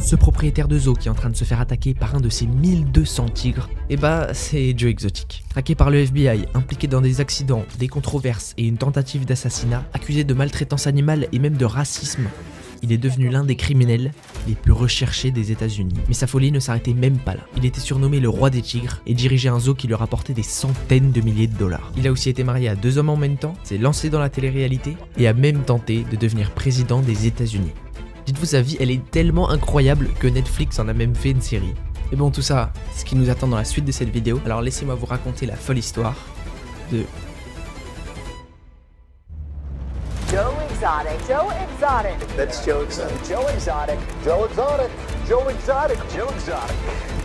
Ce propriétaire de zoo qui est en train de se faire attaquer par un de ses 1200 tigres, c'est Joe Exotic. Traqué par le FBI, impliqué dans des accidents, des controverses et une tentative d'assassinat, accusé de maltraitance animale et même de racisme, il est devenu l'un des criminels les plus recherchés des États-Unis. Mais sa folie ne s'arrêtait même pas là. Il était surnommé le roi des tigres et dirigeait un zoo qui lui rapportait des centaines de milliers de dollars. Il a aussi été marié à 2 hommes en même temps, s'est lancé dans la télé-réalité et a même tenté de devenir président des États-Unis. Dites-vous, sa vie, elle est tellement incroyable que Netflix en a même fait une série. Et bon, tout ça, c'est ce qui nous attend dans la suite de cette vidéo. Alors laissez-moi vous raconter la folle histoire de... Joe Exotic, Joe Exotic. That's Joe Exotic. Joe Exotic. Joe Exotic. Joe Exotic. Joe Exotic.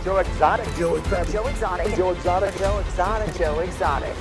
Joe Exotic. Joe Exotic. Joe Exotic. Joe Exotic. Joe Exotic. Joe Exotic.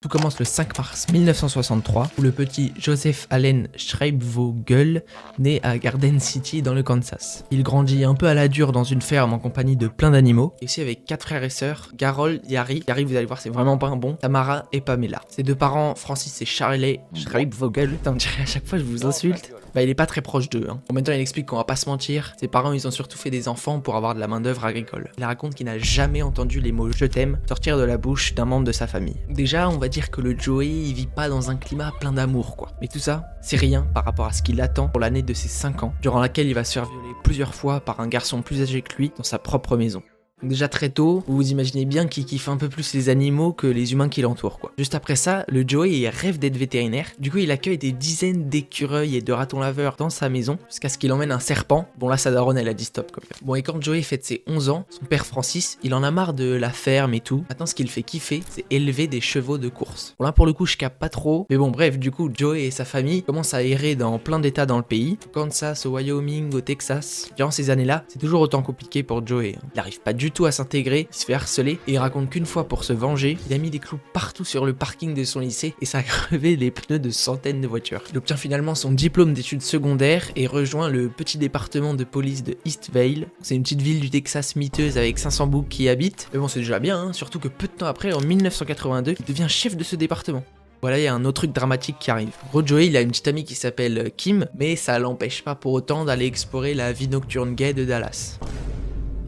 Tout commence le 5 mars 1963 où le petit Joseph Allen Schreibvogel naît à Garden City dans le Kansas. Il grandit un peu à la dure dans une ferme en compagnie de plein d'animaux et aussi avec 4 frères et sœurs, Garold, Yari, vous allez voir c'est vraiment pas un bon, Tamara et Pamela. Ses 2 parents, Francis et Charlie Schreibvogel, putain, on dirait à chaque fois je vous insulte. Il est pas très proche d'eux. En même temps, il explique qu'on va pas se mentir, ses parents ils ont surtout fait des enfants pour avoir de la main d'œuvre agricole. Il raconte qu'il n'a jamais entendu les mots je t'aime sortir de la bouche d'un membre de sa famille. Déjà, on va dire que le Joey il vit pas dans un climat plein d'amour quoi. Mais tout ça, c'est rien par rapport à ce qu'il attend pour l'année de ses 5 ans, durant laquelle il va se faire violer plusieurs fois par un garçon plus âgé que lui dans sa propre maison. Déjà très tôt, vous vous imaginez bien qu'il kiffe un peu plus les animaux que les humains qui l'entourent quoi. Juste après ça, le Joey il rêve d'être vétérinaire, du coup il accueille des dizaines d'écureuils et de ratons laveurs dans sa maison, jusqu'à ce qu'il emmène un serpent. Bon là sa daronne elle a dit stop quand même. Bon et quand Joey fête ses 11 ans, son père Francis, il en a marre de la ferme et tout. Maintenant ce qu'il fait kiffer, c'est élever des chevaux de course. Bon là pour le coup je capte pas trop, mais bon bref du coup Joey et sa famille commencent à errer dans plein d'états dans le pays, au Kansas, au Wyoming, au Texas. Durant ces années-là, c'est toujours autant compliqué pour Joey. Il arrive pas du tout à s'intégrer, il se fait harceler et il raconte qu'une fois pour se venger, il a mis des clous partout sur le parking de son lycée et ça a crevé les pneus de centaines de voitures. Il obtient finalement son diplôme d'études secondaires et rejoint le petit département de police de Eastvale. C'est une petite ville du Texas miteuse avec 500 boucs qui y habitent. Mais bon c'est déjà bien, surtout que peu de temps après, en 1982, il devient chef de ce département. Voilà, il y a un autre truc dramatique qui arrive. En gros, Joey, il a une petite amie qui s'appelle Kim, mais ça l'empêche pas pour autant d'aller explorer la vie nocturne gay de Dallas.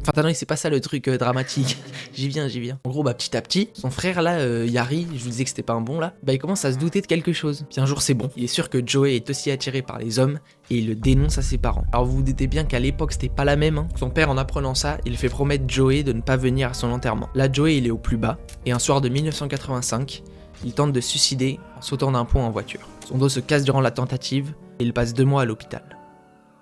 Enfin non, c'est pas ça le truc dramatique. J'y viens. En gros, petit à petit, son frère là, Yari, je vous disais que c'était pas un bon là, il commence à se douter de quelque chose. Puis un jour c'est bon. Il est sûr que Joey est aussi attiré par les hommes et il le dénonce à ses parents. Alors vous vous doutez bien qu'à l'époque c'était pas la même. Son père en apprenant ça, il fait promettre Joey de ne pas venir à son enterrement. Là Joey il est au plus bas et un soir de 1985, il tente de se suicider en sautant d'un pont en voiture. Son dos se casse durant la tentative et il passe 2 mois à l'hôpital.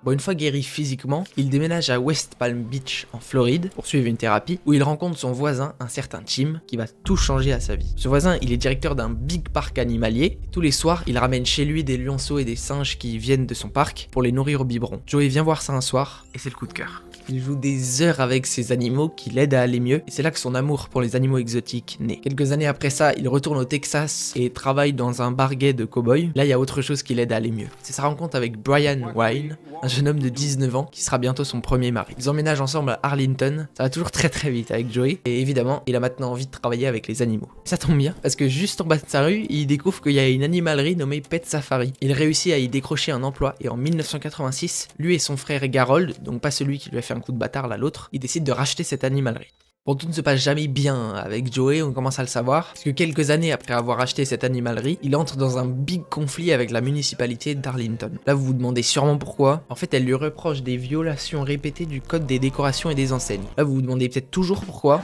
Bon, une fois guéri physiquement, il déménage à West Palm Beach en Floride pour suivre une thérapie où il rencontre son voisin, un certain Tim, qui va tout changer à sa vie. Ce voisin, il est directeur d'un big parc animalier et tous les soirs, il ramène chez lui des lionceaux et des singes qui viennent de son parc pour les nourrir au biberon. Joey vient voir ça un soir et c'est le coup de cœur. Il joue des heures avec ces animaux qui l'aident à aller mieux et c'est là que son amour pour les animaux exotiques naît. Quelques années après ça, il retourne au Texas et travaille dans un bar gay de cow-boy. Là, il y a autre chose qui l'aide à aller mieux. C'est sa rencontre avec Brian Wine, un jeune homme de 19 ans qui sera bientôt son premier mari. Ils emménagent ensemble à Arlington, ça va toujours très vite avec Joey et évidemment, il a maintenant envie de travailler avec les animaux. Ça tombe bien parce que juste en bas de sa rue, il découvre qu'il y a une animalerie nommée Pet Safari. Il réussit à y décrocher un emploi et en 1986, lui et son frère Garold, donc pas celui qui lui a fait un coup de bâtard là l'autre, ils décident de racheter cette animalerie. Bon, tout ne se passe jamais bien avec Joey, on commence à le savoir, parce que quelques années après avoir acheté cette animalerie, il entre dans un big conflit avec la municipalité d'Arlington. Là, vous vous demandez sûrement pourquoi. En fait, elle lui reproche des violations répétées du code des décorations et des enseignes. Là, vous vous demandez peut-être toujours pourquoi.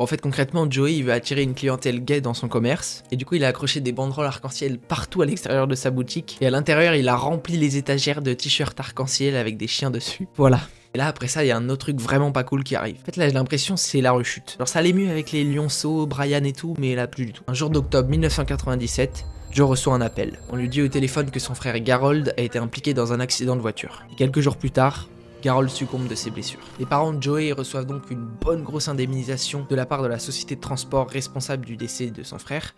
En fait, concrètement, Joey il veut attirer une clientèle gay dans son commerce, et du coup il a accroché des banderoles arc-en-ciel partout à l'extérieur de sa boutique, et à l'intérieur il a rempli les étagères de t-shirts arc-en-ciel avec des chiens dessus. Voilà. Et là après ça il y a un autre truc vraiment pas cool qui arrive. En fait là j'ai l'impression c'est la rechute. Alors ça allait mieux avec les lionceaux, Brian et tout, mais là plus du tout. Un jour d'octobre 1997, Joe reçoit un appel. On lui dit au téléphone que son frère Garold a été impliqué dans un accident de voiture. Et quelques jours plus tard, Garold succombe de ses blessures. Les parents de Joey reçoivent donc une bonne grosse indemnisation de la part de la société de transport responsable du décès de son frère,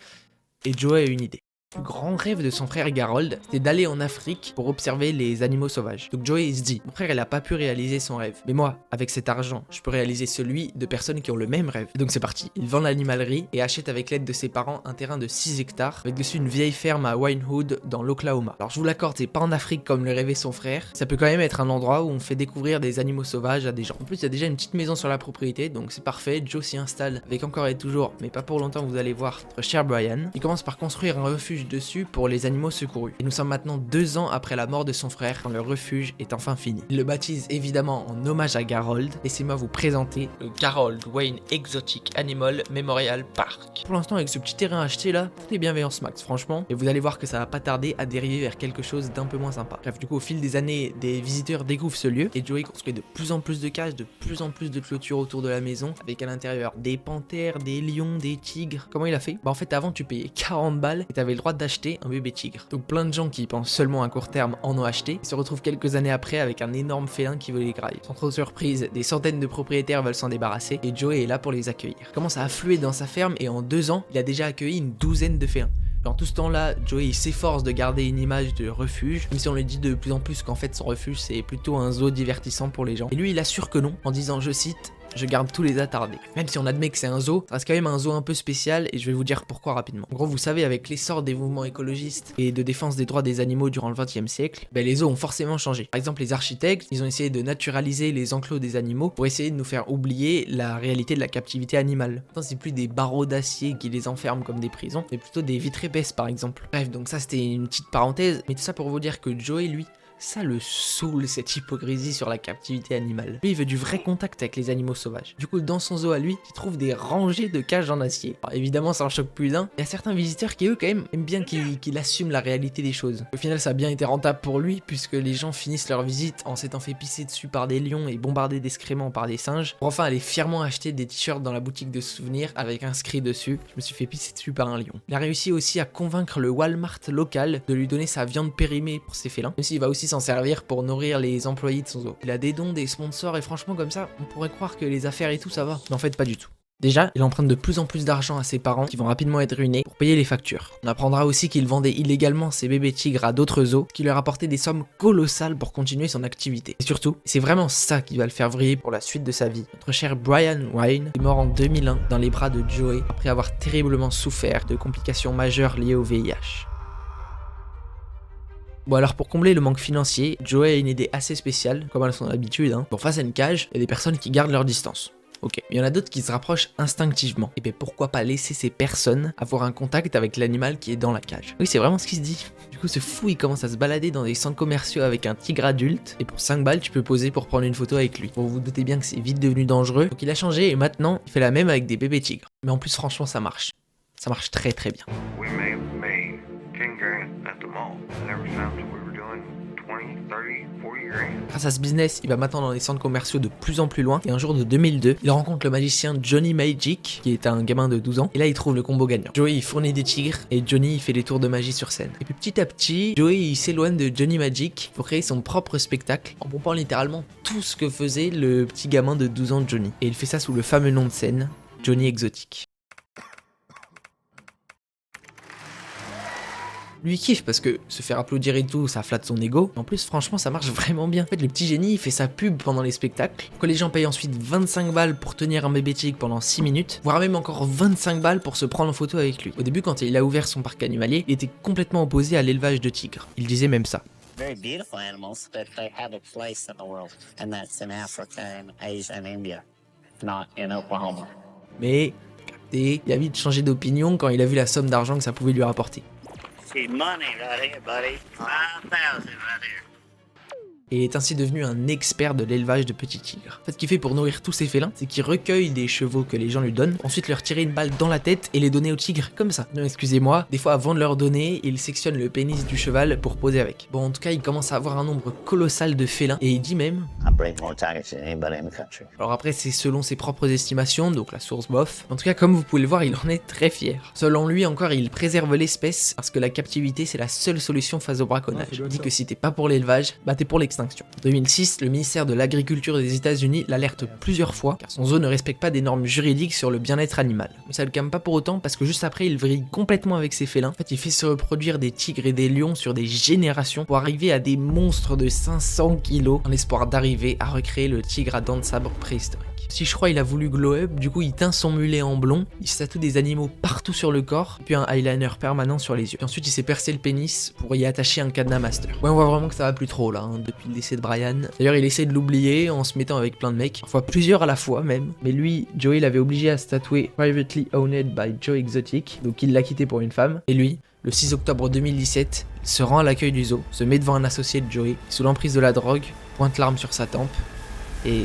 et Joey a une idée. Le grand rêve de son frère Garold, c'était d'aller en Afrique pour observer les animaux sauvages. Donc Joey il se dit, mon frère il a pas pu réaliser son rêve, mais moi, avec cet argent, je peux réaliser celui de personnes qui ont le même rêve. Donc c'est parti, il vend l'animalerie et achète avec l'aide de ses parents un terrain de 6 hectares, avec dessus une vieille ferme à Winehood dans l'Oklahoma. Alors je vous l'accorde, c'est pas en Afrique comme le rêvait son frère, ça peut quand même être un endroit où on fait découvrir des animaux sauvages à des gens. En plus il y a déjà une petite maison sur la propriété, donc c'est parfait, Joe s'y installe avec encore et toujours, mais pas pour longtemps, vous allez voir, notre cher Brian. Il commence par construire un refuge dessus pour les animaux secourus. Et nous sommes maintenant 2 ans après la mort de son frère, quand le refuge est enfin fini. Il le baptise évidemment en hommage à Garold. Laissez-moi vous présenter le Garold Wayne Exotic Animal Memorial Park. Pour l'instant, avec ce petit terrain acheté là, tout est bienveillance max, franchement. Et vous allez voir que ça va pas tarder à dériver vers quelque chose d'un peu moins sympa. Bref, du coup, au fil des années, des visiteurs découvrent ce lieu et Joey construit de plus en plus de cages, de plus en plus de clôtures autour de la maison, avec à l'intérieur des panthères, des lions, des tigres. Comment il a fait? Bah en fait, avant tu payais 40 balles et t'avais le droit d'acheter un bébé tigre. Donc plein de gens qui pensent seulement à court terme en ont acheté et se retrouvent quelques années après avec un énorme félin qui veut les grailler. Sans trop de surprise, des centaines de propriétaires veulent s'en débarrasser et Joey est là pour les accueillir. Il commence à affluer dans sa ferme et en 2 ans, il a déjà accueilli une douzaine de félins. Dans tout ce temps-là, Joey s'efforce de garder une image de refuge, même si on lui dit de plus en plus qu'en fait son refuge c'est plutôt un zoo divertissant pour les gens. Et lui il assure que non, en disant, je cite, je garde tous les attardés. Même si on admet que c'est un zoo, ça reste quand même un zoo un peu spécial et je vais vous dire pourquoi rapidement. En gros, vous savez, avec l'essor des mouvements écologistes et de défense des droits des animaux durant le XXe siècle, les zoos ont forcément changé. Par exemple, les architectes, ils ont essayé de naturaliser les enclos des animaux pour essayer de nous faire oublier la réalité de la captivité animale. Maintenant, c'est plus des barreaux d'acier qui les enferment comme des prisons, mais plutôt des vitres épaisses par exemple. Bref, donc ça c'était une petite parenthèse, mais tout ça pour vous dire que Joey, lui, ça le saoule cette hypocrisie sur la captivité animale. Lui il veut du vrai contact avec les animaux sauvages. Du coup dans son zoo à lui, il trouve des rangées de cages en acier. Alors, évidemment ça en choque plus d'un. Il y a certains visiteurs qui eux quand même aiment bien qu'il assume la réalité des choses. Au final ça a bien été rentable pour lui puisque les gens finissent leur visite en s'étant fait pisser dessus par des lions et bombardés d'excréments par des singes. Pour enfin aller fièrement acheter des t-shirts dans la boutique de souvenirs avec inscrit dessus, je me suis fait pisser dessus par un lion. Il a réussi aussi à convaincre le Walmart local de lui donner sa viande périmée pour ses félins. Même s'il va aussi s'en servir pour nourrir les employés de son zoo. Il a des dons, des sponsors et franchement comme ça, on pourrait croire que les affaires et tout ça va. Mais en fait pas du tout. Déjà, il emprunte de plus en plus d'argent à ses parents qui vont rapidement être ruinés pour payer les factures. On apprendra aussi qu'il vendait illégalement ses bébés tigres à d'autres zoos, qui lui rapportaient des sommes colossales pour continuer son activité. Et surtout, c'est vraiment ça qui va le faire vriller pour la suite de sa vie. Notre cher Brian Wayne est mort en 2001 dans les bras de Joey après avoir terriblement souffert de complications majeures liées au VIH. Bon alors pour combler le manque financier, Joey a une idée assez spéciale, comme à son habitude. Bon, face à une cage, il y a des personnes qui gardent leur distance. Ok, il y en a d'autres qui se rapprochent instinctivement. Et bien pourquoi pas laisser ces personnes avoir un contact avec l'animal qui est dans la cage. Oui, c'est vraiment ce qui se dit. Du coup ce fou il commence à se balader dans des centres commerciaux avec un tigre adulte, et pour 5 balles tu peux poser pour prendre une photo avec lui. Bon, vous vous doutez bien que c'est vite devenu dangereux, donc il a changé et maintenant il fait la même avec des bébés tigres. Mais en plus franchement ça marche. Ça marche très très bien. Grâce à ce business, il va maintenant dans les centres commerciaux de plus en plus loin, et un jour de 2002, il rencontre le magicien Johnny Magic, qui est un gamin de 12 ans, et là il trouve le combo gagnant. Joey il fournit des tigres, et Johnny il fait des tours de magie sur scène. Et puis petit à petit, Joey il s'éloigne de Johnny Magic pour créer son propre spectacle, en pompant littéralement tout ce que faisait le petit gamin de 12 ans de Johnny. Et il fait ça sous le fameux nom de scène, Johnny Exotic. Lui il kiffe parce que se faire applaudir et tout, ça flatte son ego. En plus franchement ça marche vraiment bien. En fait le petit génie il fait sa pub pendant les spectacles. Que les gens payent ensuite 25 balles pour tenir un bébé tigre pendant 6 minutes. Voire même encore 25 balles pour se prendre en photo avec lui. Au début quand il a ouvert son parc animalier, il était complètement opposé à l'élevage de tigres. Il disait même ça. Very beautiful animals, but they have a place in the world, and that's in Africa and Asia and India, not in Oklahoma. Mais, capté, il a vite changé d'opinion quand il a vu la somme d'argent que ça pouvait lui rapporter. See money right here, buddy. 5,000 right here. Et est ainsi devenu un expert de l'élevage de petits tigres. En fait, ce qu'il fait pour nourrir tous ses félins, c'est qu'il recueille des chevaux que les gens lui donnent, ensuite leur tirer une balle dans la tête et les donner aux tigres comme ça. Non, excusez-moi, des fois avant de leur donner, il sectionne le pénis du cheval pour poser avec. Bon, en tout cas, il commence à avoir un nombre colossal de félins et il dit même... I breed more tigers than anybody in the country. Alors après, c'est selon ses propres estimations, donc la source bof. En tout cas, comme vous pouvez le voir, il en est très fier. Selon lui encore, il préserve l'espèce parce que la captivité, c'est la seule solution face au braconnage. Il dit que si t'es pas pour l'élevage, bah t'es pour l'extinction. extinction. En 2006, le ministère de l'Agriculture des États-Unis l'alerte plusieurs fois car son zoo ne respecte pas des normes juridiques sur le bien-être animal. Mais ça le calme pas pour autant parce que juste après il vrille complètement avec ses félins. En fait, il fait se reproduire des tigres et des lions sur des générations pour arriver à des monstres de 500 kilos en l'espoir d'arriver à recréer le tigre à dents de sabre préhistorique. Si je crois il a voulu glow up, du coup il teint son mulet en blond, il se tatoue des animaux partout sur le corps, puis un eyeliner permanent sur les yeux. Puis ensuite il s'est percé le pénis pour y attacher un cadenas master. Ouais, on voit vraiment que ça va plus trop là, depuis le décès de Brian. D'ailleurs il essaie de l'oublier en se mettant avec plein de mecs, parfois plusieurs à la fois même. Mais lui, Joey l'avait obligé à se tatouer Privately Owned by Joe Exotic, donc il l'a quitté pour une femme. Et lui, le 6 octobre 2017, il se rend à l'accueil du zoo, se met devant un associé de Joey, sous l'emprise de la drogue, pointe l'arme sur sa tempe, et...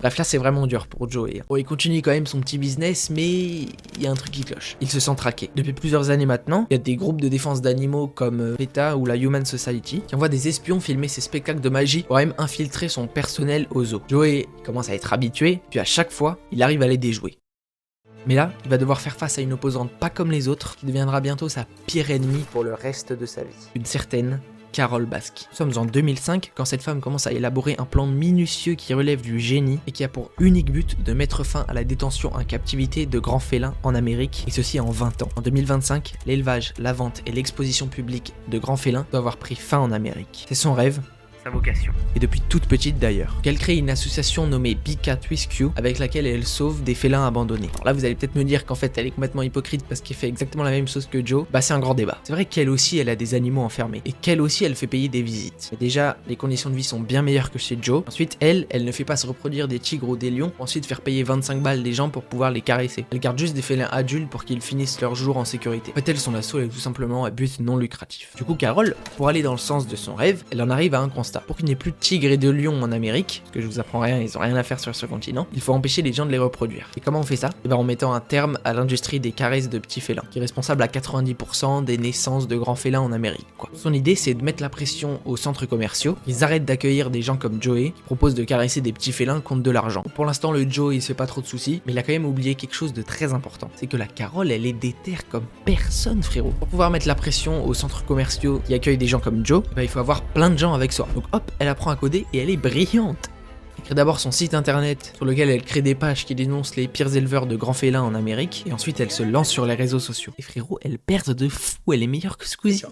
Bref, là c'est vraiment dur pour Joey. Bon, il continue quand même son petit business, mais il y a un truc qui cloche. Il se sent traqué. Depuis plusieurs années maintenant, il y a des groupes de défense d'animaux comme PETA ou la Human Society qui envoient des espions filmer ses spectacles de magie pour même infiltrer son personnel au zoo. Joey commence à être habitué, puis à chaque fois, il arrive à les déjouer. Mais là, il va devoir faire face à une opposante pas comme les autres, qui deviendra bientôt sa pire ennemie pour le reste de sa vie. Une certaine Carole Basque. Nous sommes en 2005 quand cette femme commence à élaborer un plan minutieux qui relève du génie et qui a pour unique but de mettre fin à la détention en captivité de grands félins en Amérique, et ceci en 20 ans. En 2025, l'élevage, la vente et l'exposition publique de grands félins doivent avoir pris fin en Amérique. C'est son rêve, sa vocation. Et depuis toute petite d'ailleurs. Elle crée une association nommée Big Cat Rescue avec laquelle elle sauve des félins abandonnés. Alors là vous allez peut-être me dire qu'en fait elle est complètement hypocrite parce qu'elle fait exactement la même chose que Joe. Bah c'est un grand débat. C'est vrai qu'elle aussi elle a des animaux enfermés et qu'elle aussi elle fait payer des visites. Mais déjà les conditions de vie sont bien meilleures que chez Joe. Ensuite elle ne fait pas se reproduire des tigres ou des lions pour ensuite faire payer 25 balles des gens pour pouvoir les caresser. Elle garde juste des félins adultes pour qu'ils finissent leur jour en sécurité. En fait elle son assaut elle est tout simplement à but non lucratif. Du coup Carole, pour aller dans le sens de son rêve, elle en arrive à un constat. Pour qu'il n'y ait plus de tigres et de lions en Amérique, parce que je vous apprends rien, ils ont rien à faire sur ce continent, il faut empêcher les gens de les reproduire. Et comment on fait ça? Et ben en mettant un terme à l'industrie des caresses de petits félins, qui est responsable à 90% des naissances de grands félins en Amérique, quoi. Son idée c'est de mettre la pression aux centres commerciaux, ils arrêtent d'accueillir des gens comme Joey, qui proposent de caresser des petits félins contre de l'argent. Pour l'instant le Joe il se fait pas trop de soucis, mais il a quand même oublié quelque chose de très important, c'est que la Carole elle est déterre comme personne frérot. Pour pouvoir mettre la pression aux centres commerciaux qui accueillent des gens comme Joe, ben, il faut avoir plein de gens avec soi. Donc hop, elle apprend à coder et elle est brillante. Elle crée d'abord son site internet sur lequel elle crée des pages qui dénoncent les pires éleveurs de grands félins en Amérique et ensuite elle se lance sur les réseaux sociaux. Et frérot, elle perce de fou, elle est meilleure que Squeezie.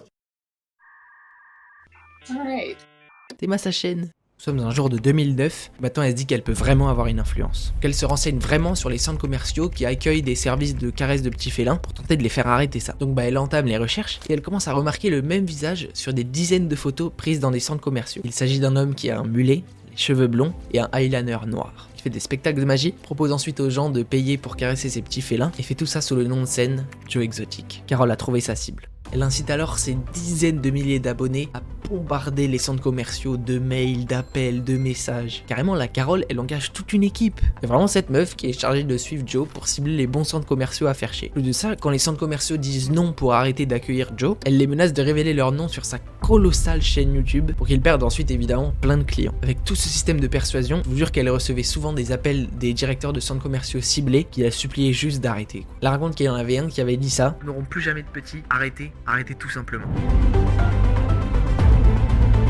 T'es ma sa chaîne. Nous sommes un jour de 2009, maintenant elle se dit qu'elle peut vraiment avoir une influence. Qu'elle se renseigne vraiment sur les centres commerciaux qui accueillent des services de caresses de petits félins pour tenter de les faire arrêter ça. Donc elle entame les recherches et elle commence à remarquer le même visage sur des dizaines de photos prises dans des centres commerciaux. Il s'agit d'un homme qui a un mulet, les cheveux blonds et un eyeliner noir. Il fait des spectacles de magie, propose ensuite aux gens de payer pour caresser ses petits félins et fait tout ça sous le nom de scène Joe Exotic. Carole a trouvé sa cible. Elle incite alors ses dizaines de milliers d'abonnés à bombarder les centres commerciaux de mails, d'appels, de messages. Carrément, la Carole, elle engage toute une équipe. Il y a vraiment cette meuf qui est chargée de suivre Joe pour cibler les bons centres commerciaux à faire chier. Plus de ça, quand les centres commerciaux disent non pour arrêter d'accueillir Joe, elle les menace de révéler leur nom sur sa colossale chaîne YouTube pour qu'ils perdent ensuite évidemment plein de clients. Avec tout ce système de persuasion, je vous jure qu'elle recevait souvent des appels des directeurs de centres commerciaux ciblés qui la suppliaient juste d'arrêter. Elle raconte qu'il y en avait un qui avait dit ça: "Nous n'aurons plus jamais de petits, arrêtez tout simplement."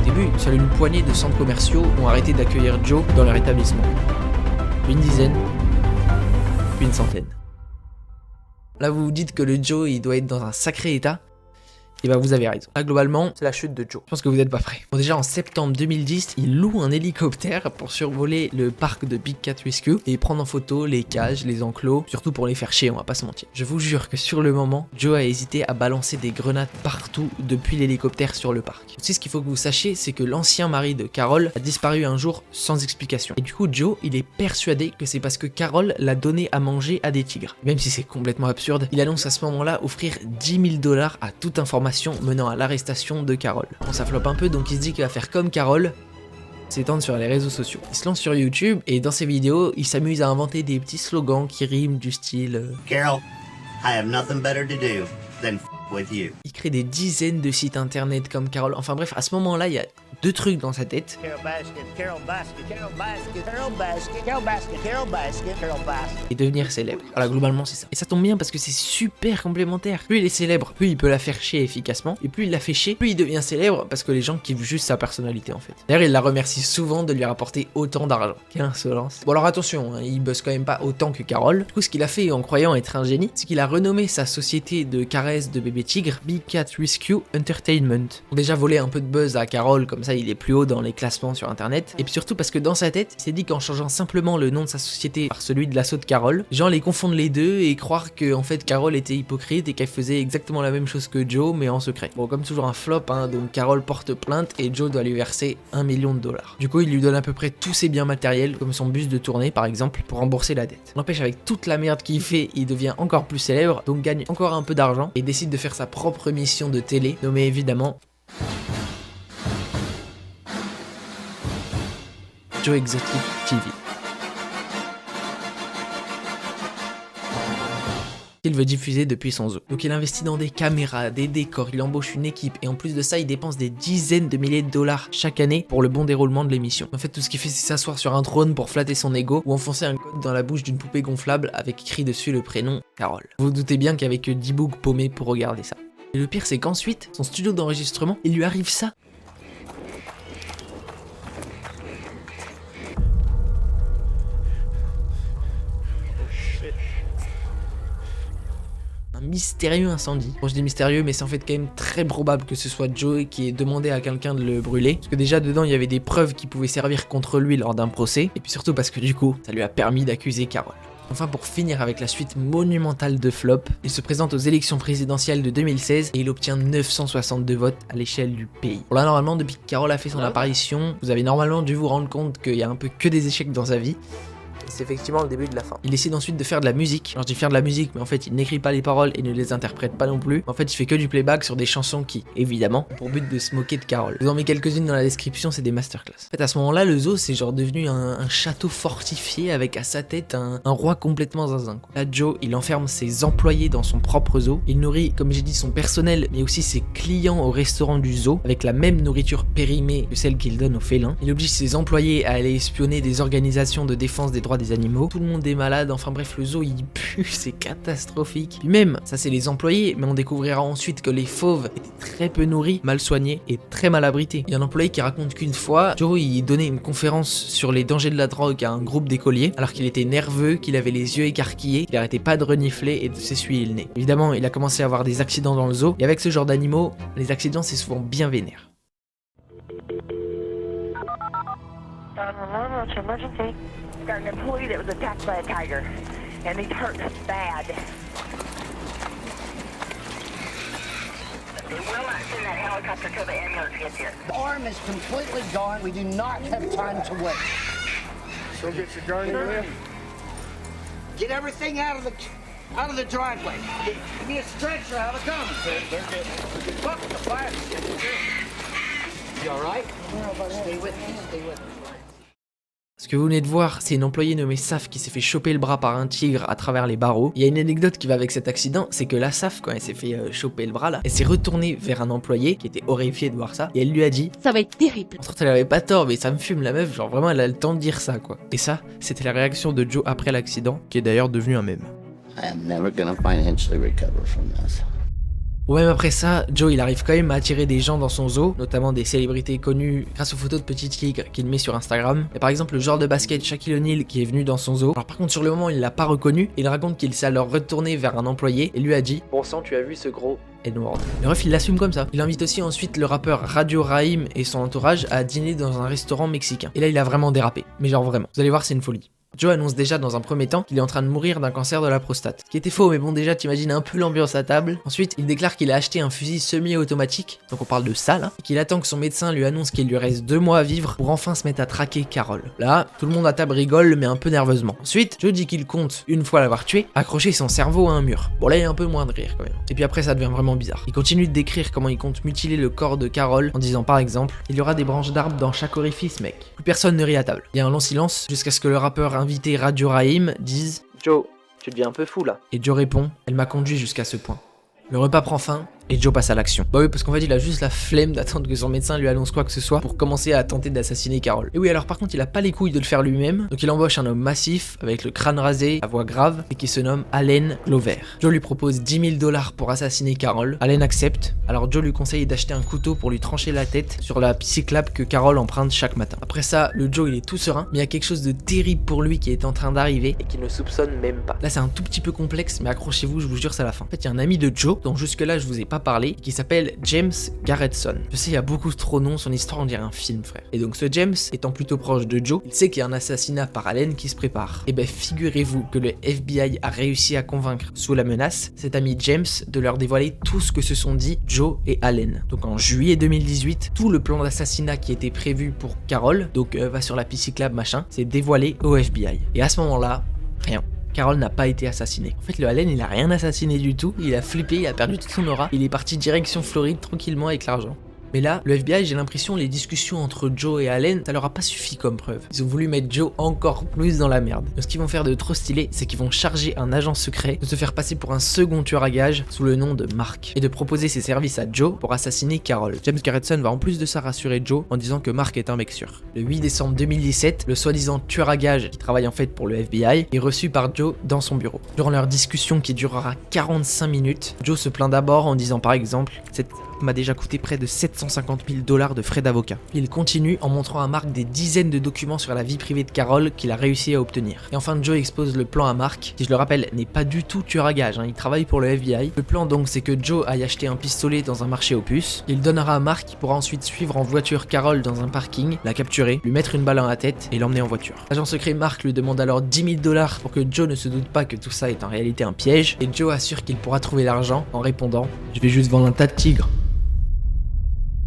Au début, seule une poignée de centres commerciaux ont arrêté d'accueillir Joe dans leur établissement. Puis une dizaine, puis une centaine. Là vous vous dites que le Joe il doit être dans un sacré état. Et bah vous avez raison. Là globalement, c'est la chute de Joe. Je pense que vous n'êtes pas prêts. Bon déjà en septembre 2010, il loue un hélicoptère pour survoler le parc de Big Cat Rescue et prendre en photo les cages, les enclos, surtout pour les faire chier, on va pas se mentir. Je vous jure que sur le moment, Joe a hésité à balancer des grenades partout depuis l'hélicoptère sur le parc. Aussi ce qu'il faut que vous sachiez, c'est que l'ancien mari de Carole a disparu un jour sans explication. Et du coup Joe, il est persuadé que c'est parce que Carole l'a donné à manger à des tigres. Même si c'est complètement absurde, il annonce à ce moment-là offrir 10 000 $ à toute information menant à l'arrestation de Carole. Bon, ça floppe un peu, donc il se dit qu'il va faire comme Carole, s'étendre sur les réseaux sociaux. Il se lance sur YouTube et dans ses vidéos, il s'amuse à inventer des petits slogans qui riment du style Carol, I have nothing better to do than with you. Il crée des dizaines de sites internet comme Carole. Enfin bref, à ce moment-là, il y a deux trucs dans sa tête. Carol Baskin, Carol Baskin, Carol Baskin, Carol Baskin, Carol Baskin, Carol Baskin, Carol Baskin. Et devenir célèbre. Voilà, globalement c'est ça. Et ça tombe bien parce que c'est super complémentaire. Plus il est célèbre, plus il peut la faire chier efficacement. Et plus il la fait chier, plus il devient célèbre parce que les gens kiffent juste sa personnalité en fait. D'ailleurs, il la remercie souvent de lui rapporter autant d'argent. Quelle insolence. Bon alors attention, hein, il bosse quand même pas autant que Carol. Du coup, ce qu'il a fait en croyant être un génie, c'est qu'il a renommé sa société de caresses de bébés tigres Big Cat Rescue Entertainment. Pour déjà voler un peu de buzz à Carol, comme ça il est plus haut dans les classements sur internet. Et puis surtout parce que dans sa tête, il s'est dit qu'en changeant simplement le nom de sa société par celui de l'assaut de Carol, les gens les confondent les deux et croire que en fait Carol était hypocrite et qu'elle faisait exactement la même chose que Joe mais en secret. Bon, comme toujours un flop, hein, donc Carol porte plainte et Joe doit lui verser $1 million. Du coup, il lui donne à peu près tous ses biens matériels, comme son bus de tournée par exemple, pour rembourser la dette. N'empêche, avec toute la merde qu'il fait, il devient encore plus célèbre, donc gagne encore un peu d'argent et décide de faire sa propre émission de télé, nommée évidemment Joe Exotic TV. Il veut diffuser depuis son zoo. Donc il investit dans des caméras, des décors, il embauche une équipe et en plus de ça il dépense des dizaines de milliers de dollars chaque année pour le bon déroulement de l'émission. En fait tout ce qu'il fait c'est s'asseoir sur un trône pour flatter son ego ou enfoncer un code dans la bouche d'une poupée gonflable avec écrit dessus le prénom Carol. Vous vous doutez bien qu'avec 10 boucs paumés pour regarder ça. Et le pire c'est qu'ensuite, son studio d'enregistrement, il lui arrive ça. Un mystérieux incendie. Bon, je dis mystérieux, mais c'est en fait quand même très probable que ce soit Joe qui ait demandé à quelqu'un de le brûler. Parce que déjà dedans, il y avait des preuves qui pouvaient servir contre lui lors d'un procès. Et puis surtout parce que du coup, ça lui a permis d'accuser Carol. Enfin, pour finir avec la suite monumentale de flop, il se présente aux élections présidentielles de 2016 et il obtient 962 votes à l'échelle du pays. Bon là, normalement, depuis que Carol a fait son apparition, vous avez normalement dû vous rendre compte qu'il y a un peu que des échecs dans sa vie. C'est effectivement le début de la fin. Il décide ensuite de faire de la musique. Alors je dis faire de la musique, mais en fait il n'écrit pas les paroles et ne les interprète pas non plus. En fait il fait que du playback sur des chansons qui, évidemment, ont pour but de se moquer de Carol. Je vous en mets quelques-unes dans la description, c'est des masterclass. En fait à ce moment-là, le zoo c'est genre devenu un château fortifié avec à sa tête un roi complètement zinzin. Là Joe, il enferme ses employés dans son propre zoo. Il nourrit, comme j'ai dit, son personnel, mais aussi ses clients au restaurant du zoo avec la même nourriture périmée que celle qu'il donne aux félins. Il oblige ses employés à aller espionner des organisations de défense des droits des animaux. Tout le monde est malade, enfin bref, le zoo il pue, c'est catastrophique. Puis même, ça c'est les employés, mais on découvrira ensuite que les fauves étaient très peu nourris, mal soignés et très mal abrités. Il y a un employé qui raconte qu'une fois, Joe il donnait une conférence sur les dangers de la drogue à un groupe d'écoliers, alors qu'il était nerveux, qu'il avait les yeux écarquillés, qu'il arrêtait pas de renifler et de s'essuyer le nez. Évidemment, il a commencé à avoir des accidents dans le zoo, et avec ce genre d'animaux, les accidents c'est souvent bien vénère. Got an employee that was attacked by a tiger, and he's hurt bad. We will not send that helicopter till the ambulance gets here. The arm is completely gone. We do not have time to wait. Go get your gurney in. Get everything out of the driveway. Give me a stretcher out of the gun. Fuck the fire. You all right? Stay with me. Stay with me. Ce que vous venez de voir, c'est une employée nommée Saf qui s'est fait choper le bras par un tigre à travers les barreaux. Il y a une anecdote qui va avec cet accident, c'est que la Saf, quand elle s'est fait choper le bras là, elle s'est retournée vers un employé qui était horrifié de voir ça, et elle lui a dit « Ça va être terrible ». En fait, elle avait pas tort, mais ça me fume la meuf, genre vraiment elle a le temps de dire ça quoi. Et ça, c'était la réaction de Joe après l'accident, qui est d'ailleurs devenu un mème. I am never gonna financially recover from this. Ou même après ça, Joe il arrive quand même à attirer des gens dans son zoo, notamment des célébrités connues grâce aux photos de petits tigres qu'il met sur Instagram. Et par exemple le joueur de basket Shaquille O'Neal qui est venu dans son zoo. Alors par contre sur le moment il l'a pas reconnu, il raconte qu'il s'est alors retourné vers un employé et lui a dit « Bon sang tu as vu ce gros N-word ». Le ref il l'assume comme ça. Il invite aussi ensuite le rappeur Radio Raheem et son entourage à dîner dans un restaurant mexicain. Et là il a vraiment dérapé, mais genre vraiment. Vous allez voir c'est une folie. Joe annonce déjà dans un premier temps qu'il est en train de mourir d'un cancer de la prostate. Ce qui était faux, mais bon déjà t'imagines un peu l'ambiance à table. Ensuite, il déclare qu'il a acheté un fusil semi-automatique, donc on parle de ça là, et qu'il attend que son médecin lui annonce qu'il lui reste 2 mois à vivre pour enfin se mettre à traquer Carol. Là, tout le monde à table rigole, mais un peu nerveusement. Ensuite, Joe dit qu'il compte, une fois l'avoir tué, accrocher son cerveau à un mur. Bon là, il y a un peu moins de rire quand même. Et puis après, ça devient vraiment bizarre. Il continue de décrire comment il compte mutiler le corps de Carol en disant par exemple « Il y aura des branches d'arbres dans chaque orifice, mec ». Plus personne ne rit à table. Il y a un long silence jusqu'à ce que le rappeur invité Radio Raheem dise « Joe, tu deviens un peu fou là ». Et Joe répond « Elle m'a conduit jusqu'à ce point ». Le repas prend fin Et Joe passe à l'action. Bah oui, parce qu'en fait il a juste la flemme d'attendre que son médecin lui annonce quoi que ce soit pour commencer à tenter d'assassiner Carol. Et oui, alors par contre il a pas les couilles de le faire lui-même, donc il embauche un homme massif avec le crâne rasé, la voix grave et qui se nomme Allen Glover. Joe lui propose 10 000 $ pour assassiner Carol. Allen accepte, alors Joe lui conseille d'acheter un couteau pour lui trancher la tête sur la piste cyclable que Carol emprunte chaque matin. Après ça, le Joe il est tout serein, mais il y a quelque chose de terrible pour lui qui est en train d'arriver et qu'il ne soupçonne même pas. Là c'est un tout petit peu complexe, mais accrochez-vous, je vous jure c'est la fin. En fait il y a un ami de Joe, dont jusque là je vous ai pas parlé, qui s'appelle James Garretson. Je sais il y a beaucoup trop de noms, son histoire on dirait un film frère. Et donc ce James, étant plutôt proche de Joe, il sait qu'il y a un assassinat par Allen qui se prépare. Et ben figurez-vous que le FBI a réussi à convaincre, sous la menace, cet ami James de leur dévoiler tout ce que se sont dit Joe et Allen. Donc en juillet 2018, tout le plan d'assassinat qui était prévu pour Carol, donc va sur la piste cyclable machin, s'est dévoilé au FBI. Et à ce moment-là, rien. Carol n'a pas été assassiné. En fait, le Allen, il a rien assassiné du tout, il a flippé, il a perdu toute son aura, il est parti direction Floride tranquillement avec l'argent. Mais là, le FBI, j'ai l'impression, les discussions entre Joe et Allen, ça leur a pas suffi comme preuve. Ils ont voulu mettre Joe encore plus dans la merde. Donc, ce qu'ils vont faire de trop stylé, c'est qu'ils vont charger un agent secret de se faire passer pour un second tueur à gages sous le nom de Mark et de proposer ses services à Joe pour assassiner Carol. James Garretson va en plus de ça rassurer Joe en disant que Mark est un mec sûr. Le 8 décembre 2017, le soi-disant tueur à gages qui travaille en fait pour le FBI est reçu par Joe dans son bureau. Durant leur discussion qui durera 45 minutes, Joe se plaint d'abord en disant par exemple « Cette m'a déjà coûté près de 750 000 $ de frais d'avocat. » Il continue en montrant à Mark des dizaines de documents sur la vie privée de Carol qu'il a réussi à obtenir. Et enfin Joe expose le plan à Mark, qui je le rappelle n'est pas du tout tueur à gages, il travaille pour le FBI. Le plan donc c'est que Joe aille acheter un pistolet dans un marché aux puces, il donnera à Mark qui pourra ensuite suivre en voiture Carol dans un parking, la capturer, lui mettre une balle dans la tête et l'emmener en voiture. L'agent secret Mark lui demande alors 10 000 $ pour que Joe ne se doute pas que tout ça est en réalité un piège, et Joe assure qu'il pourra trouver l'argent en répondant « Je vais juste vendre un tas de tigres ».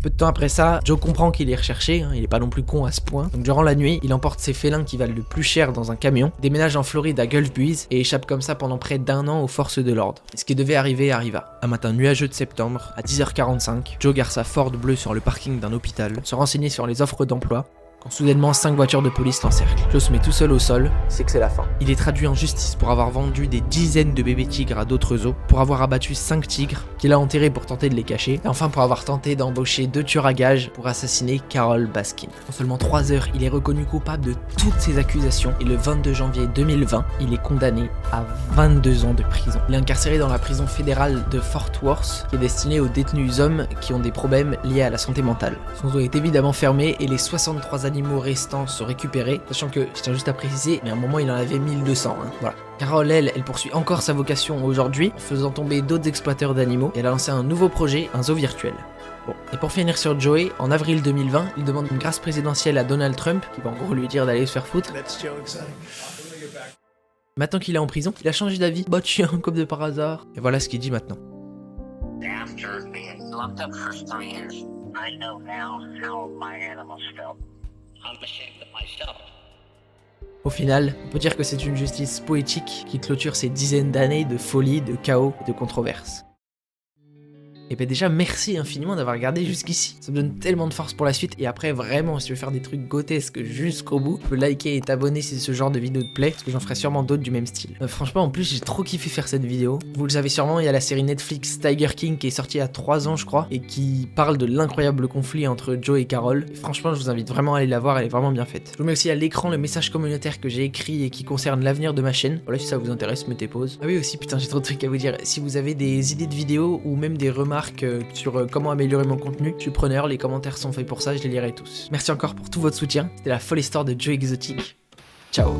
Peu de temps après ça, Joe comprend qu'il est recherché, il est pas non plus con à ce point. Donc durant la nuit, il emporte ses félins qui valent le plus cher dans un camion, déménage en Floride à Gulf Breeze et échappe comme ça pendant près d'1 an aux forces de l'ordre. Et ce qui devait arriver arriva. Un matin nuageux de septembre, à 10h45, Joe gare sa Ford bleue sur le parking d'un hôpital, se renseigner sur les offres d'emploi, quand soudainement 5 voitures de police l'encerclent. Joe se met tout seul au sol, c'est que c'est la fin. Il est traduit en justice pour avoir vendu des dizaines de bébés tigres à d'autres zoos, pour avoir abattu 5 tigres, qu'il a enterrés pour tenter de les cacher, et enfin pour avoir tenté d'embaucher 2 tueurs à gages pour assassiner Carol Baskin. En seulement 3 heures, il est reconnu coupable de toutes ces accusations, et le 22 janvier 2020, il est condamné à 22 ans de prison. Il est incarcéré dans la prison fédérale de Fort Worth, qui est destinée aux détenus hommes qui ont des problèmes liés à la santé mentale. Son zoo est évidemment fermé, et les 63 animaux restants sont récupérés, sachant que, je tiens juste à préciser, mais à un moment il en avait 1200, voilà. Carol, elle poursuit encore sa vocation aujourd'hui, en faisant tomber d'autres exploiteurs d'animaux, et elle a lancé un nouveau projet, un zoo virtuel. Bon, et pour finir sur Joey, en avril 2020, il demande une grâce présidentielle à Donald Trump, qui va en gros lui dire d'aller se faire foutre. Maintenant qu'il est en prison, il a changé d'avis, bah tiens, comme de par hasard. Et voilà ce qu'il dit maintenant. After being locked up for 3 years, I know now how my animals felt. I'm ashamed of myself. Au final, on peut dire que c'est une justice poétique qui clôture ces dizaines d'années de folie, de chaos et de controverses. Et ben déjà merci infiniment d'avoir regardé jusqu'ici, ça me donne tellement de force pour la suite. Et après vraiment si tu veux faire des trucs grotesques jusqu'au bout, tu peux liker et t'abonner si ce genre de vidéo te plaît, parce que j'en ferai sûrement d'autres du même style. Franchement en plus j'ai trop kiffé faire cette vidéo. Vous le savez sûrement, il y a la série Netflix Tiger King qui est sortie il y a 3 ans je crois, et qui parle de l'incroyable conflit entre Joe et Carol. Et franchement je vous invite vraiment à aller la voir, elle est vraiment bien faite. Je vous mets aussi à l'écran le message communautaire que j'ai écrit et qui concerne l'avenir de ma chaîne. Voilà, si ça vous intéresse, mettez pause. Ah oui aussi putain j'ai trop de trucs à vous dire, si vous avez des idées de vidéos ou même des remarques sur comment améliorer mon contenu, je suis preneur, les commentaires sont faits pour ça, je les lirai tous. Merci encore pour tout votre soutien, c'était la folle histoire de Joe Exotic. Ciao.